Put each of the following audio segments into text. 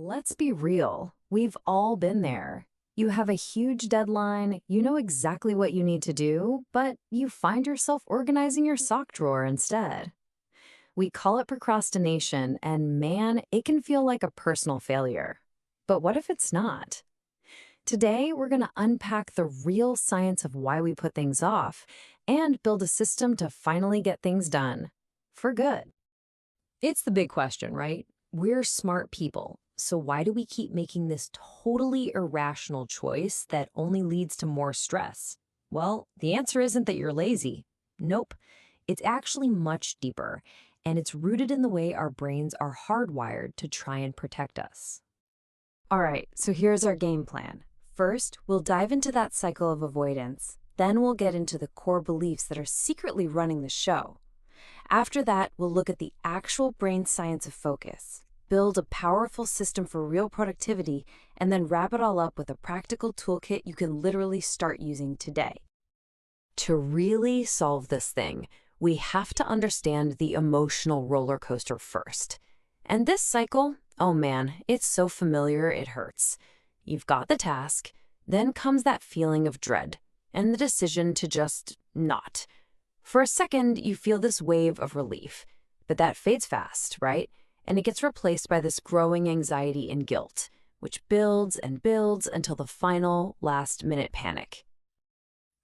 Let's be real. We've all been there. You have a huge deadline, you know exactly what you need to do, but you find yourself organizing your sock drawer instead. We call it procrastination, and man, it can feel like a personal failure. But what if it's not? Today, we're going to unpack the real science of why we put things off and build a system to finally get things done. For good. It's the big question, right? We're smart people, so why do we keep making this totally irrational choice that only leads to more stress? Well, the answer isn't that you're lazy. Nope. It's actually much deeper, and it's rooted in the way our brains are hardwired to try and protect us. All right, so here's our game plan. First, we'll dive into that cycle of avoidance. Then we'll get into the core beliefs that are secretly running the show. After that, we'll look at the actual brain science of focus, build a powerful system for real productivity, and then wrap it all up with a practical toolkit you can literally start using today. To really solve this thing, we have to understand the emotional roller coaster first. And this cycle, oh man, it's so familiar it hurts. You've got the task, then comes that feeling of dread, and the decision to just not. For a second, you feel this wave of relief, but that fades fast, right? And it gets replaced by this growing anxiety and guilt, which builds and builds until the final last-minute panic.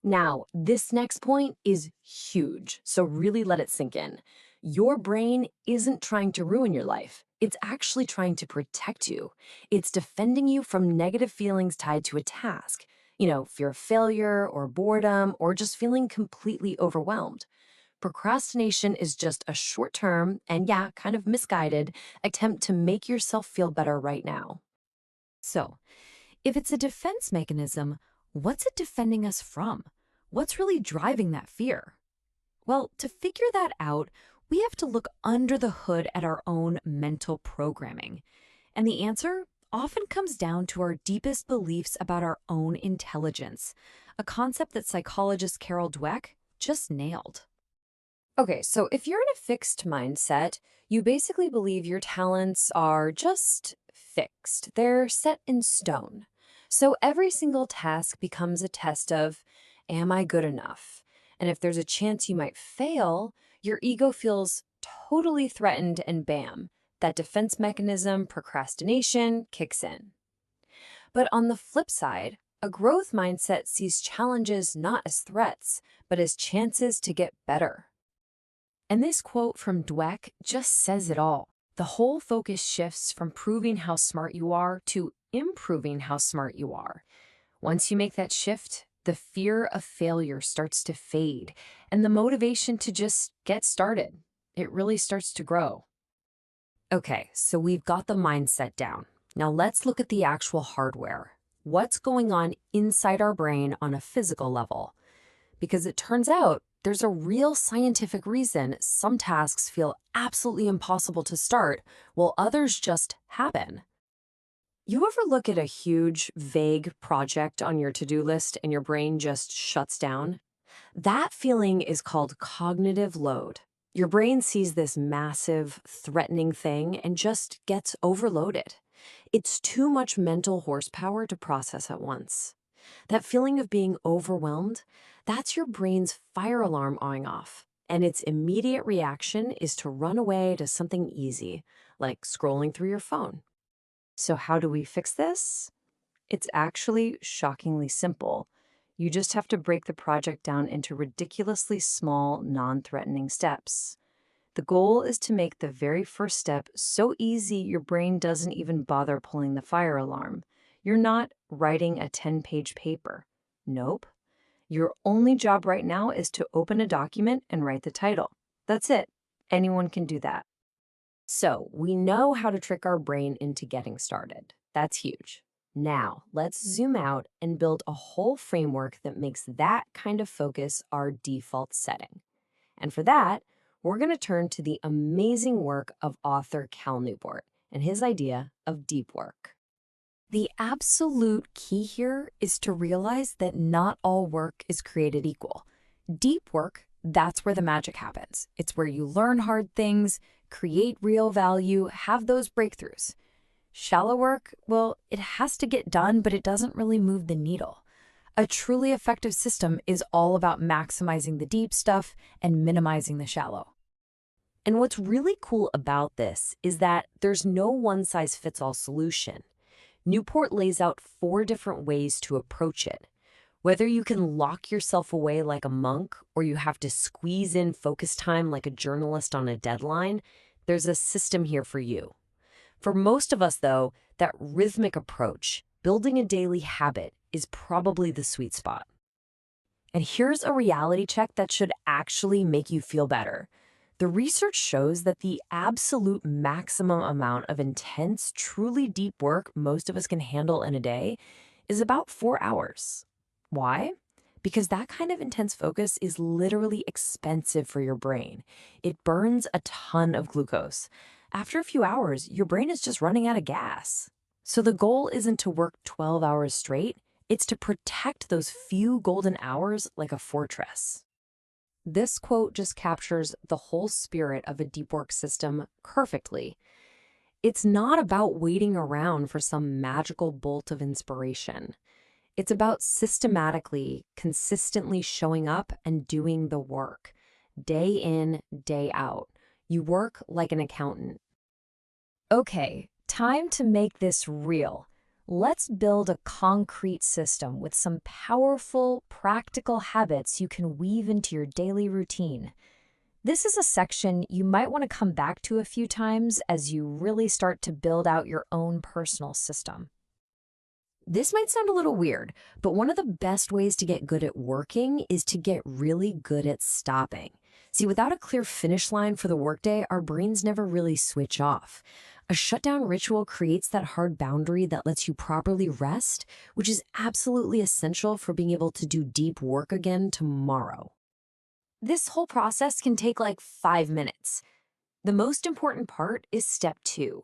Now, this next point is huge, so really let it sink in. Your brain isn't trying to ruin your life. It's actually trying to protect you. It's defending you from negative feelings tied to a task. Fear of failure or boredom or just feeling completely overwhelmed. Procrastination is just a short-term and kind of misguided attempt to make yourself feel better right now. So, if it's a defense mechanism, what's it defending us from? What's really driving that fear? Well, to figure that out, we have to look under the hood at our own mental programming. And the answer often comes down to our deepest beliefs about our own intelligence, a concept that psychologist Carol Dweck just nailed. Okay, so if you're in a fixed mindset, you basically believe your talents are just fixed. They're set in stone. So every single task becomes a test of, am I good enough? And if there's a chance you might fail, your ego feels totally threatened and bam, that defense mechanism, procrastination, kicks in. But on the flip side, a growth mindset sees challenges not as threats, but as chances to get better. And this quote from Dweck just says it all. The whole focus shifts from proving how smart you are to improving how smart you are. Once you make that shift, the fear of failure starts to fade, and the motivation to just get started, it really starts to grow. Okay, so we've got the mindset down. Now let's look at the actual hardware. What's going on inside our brain on a physical level? Because it turns out there's a real scientific reason some tasks feel absolutely impossible to start, while others just happen. You ever look at a huge, vague project on your to-do list and your brain just shuts down? That feeling is called cognitive load. Your brain sees this massive, threatening thing and just gets overloaded. It's too much mental horsepower to process at once. That feeling of being overwhelmed, that's your brain's fire alarm going off, and its immediate reaction is to run away to something easy, like scrolling through your phone. So how do we fix this? It's actually shockingly simple. You just have to break the project down into ridiculously small, non-threatening steps. The goal is to make the very first step so easy your brain doesn't even bother pulling the fire alarm. You're not writing a 10-page paper. Nope. Your only job right now is to open a document and write the title. That's it. Anyone can do that. So we know how to trick our brain into getting started. That's huge. Now, let's zoom out and build a whole framework that makes that kind of focus our default setting. And for that, we're going to turn to the amazing work of author Cal Newport and his idea of deep work. The absolute key here is to realize that not all work is created equal. Deep work, that's where the magic happens. It's where you learn hard things, create real value, have those breakthroughs. Shallow work, well, it has to get done, but it doesn't really move the needle. A truly effective system is all about maximizing the deep stuff and minimizing the shallow. And what's really cool about this is that there's no one-size-fits-all solution. Newport lays out 4 different ways to approach it. Whether you can lock yourself away like a monk or you have to squeeze in focus time like a journalist on a deadline, there's a system here for you. For most of us, though, that rhythmic approach, building a daily habit, is probably the sweet spot. And here's a reality check that should actually make you feel better. The research shows that the absolute maximum amount of intense, truly deep work most of us can handle in a day is about 4 hours. Why? Because that kind of intense focus is literally expensive for your brain. It burns a ton of glucose. After a few hours, your brain is just running out of gas. So the goal isn't to work 12 hours straight, it's to protect those few golden hours like a fortress. This quote just captures the whole spirit of a deep work system perfectly. It's not about waiting around for some magical bolt of inspiration. It's about systematically, consistently showing up and doing the work. Day in, day out. You work like an accountant. Okay, time to make this real. Let's build a concrete system with some powerful, practical habits you can weave into your daily routine. This is a section you might want to come back to a few times as you really start to build out your own personal system. This might sound a little weird, but one of the best ways to get good at working is to get really good at stopping. See, without a clear finish line for the workday, our brains never really switch off. A shutdown ritual creates that hard boundary that lets you properly rest, which is absolutely essential for being able to do deep work again tomorrow. This whole process can take like 5 minutes. The most important part is step 2.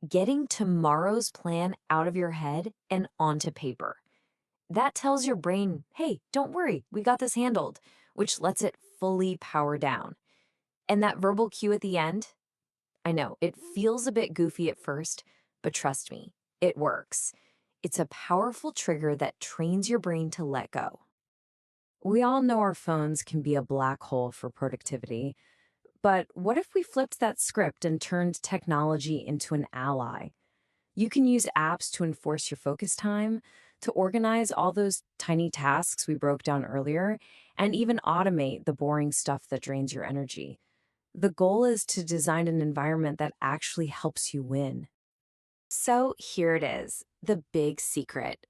Getting tomorrow's plan out of your head and onto paper. That tells your brain, hey, don't worry, we got this handled, which lets it fully power down. And that verbal cue at the end, I know, it feels a bit goofy at first, but trust me, it works. It's a powerful trigger that trains your brain to let go. We all know our phones can be a black hole for productivity, but what if we flipped that script and turned technology into an ally? You can use apps to enforce your focus time, to organize all those tiny tasks we broke down earlier, and even automate the boring stuff that drains your energy. The goal is to design an environment that actually helps you win. So here it is, the big secret.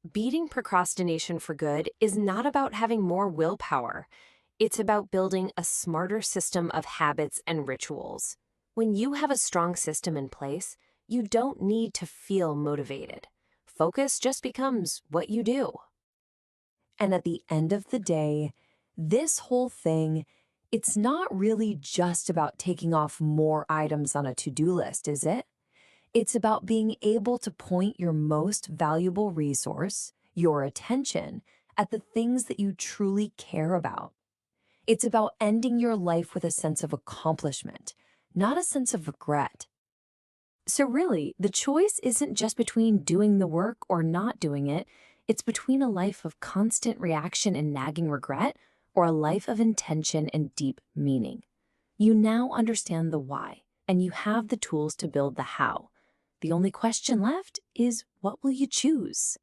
Beating procrastination for good is not about having more willpower. It's about building a smarter system of habits and rituals. When you have a strong system in place, you don't need to feel motivated. Focus just becomes what you do. And at the end of the day, this whole thing, it's not really just about taking off more items on a to-do list, is it? It's about being able to point your most valuable resource, your attention, at the things that you truly care about. It's about ending your life with a sense of accomplishment, not a sense of regret. So really, the choice isn't just between doing the work or not doing it. It's between a life of constant reaction and nagging regret or a life of intention and deep meaning. You now understand the why, and you have the tools to build the how. The only question left is, what will you choose?